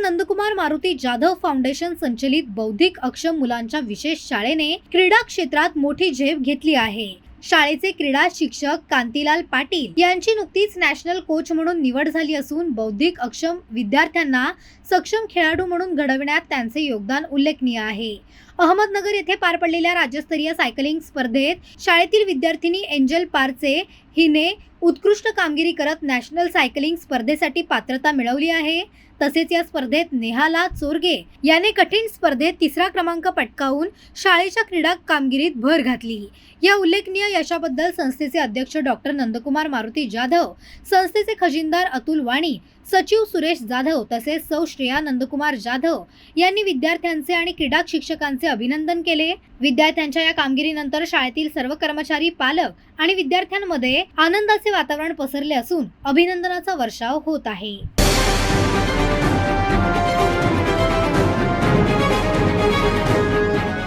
Nandkumar Maruti Jadhav foundation संचलित बौद्धिक अक्षम मुलांच्या विशेष शाळेने क्रीडा क्षेत्रात मोठी झेप घेतली आहे। शाळेचे क्रीडा शिक्षक कांतीलाल पाटील यांची नुकतीच नॅशनल कोच म्हणून निवड झाली असून बौद्धिक अक्षम विद्यार्थ्यांना सक्षम खेळाडू म्हणून घडविण्यात त्यांचे योगदान उल्लेखनीय आहे। अहमदनगर येथे पार पडलेल्या राज्यस्तरीय सायकलिंग स्पर्धेत शाळेतील विद्यार्थिनी एंजल पारचे हिने उत्कृष्ट कामगिरी करत नॅशनल सायकलिंग स्पर्धेसाठी पात्रता मिळवली आहे। तसेच या स्पर्धेत नेहाला चोरगे याने कठीण स्पर्धेत तिसरा क्रमांक पटकावून शाळेच्या क्रीडा कामगिरीत भर घातली। या उल्लेखनीय यशाबद्दल संस्थेचे अध्यक्ष डॉक्टर नंदकुमार मारुती जाधव, संस्थेचे खजिनदार अतुल वाणी, सचिव सुरेश जाधव तसेच सौ श्रेया नंदकुमार जाधव यांनी विद्यार्थ्यांचे आणि क्रीडा शिक्षकांचे अभिनंदन केले। विद्यार्थ्यांच्या या कामगिरीनंतर शाळेतील सर्व कर्मचारी, पालक आणि विद्यार्थ्यांमध्ये आनंदाचे वातावरण पसरले असून अभिनंदनाचा वर्षाव होत आहे।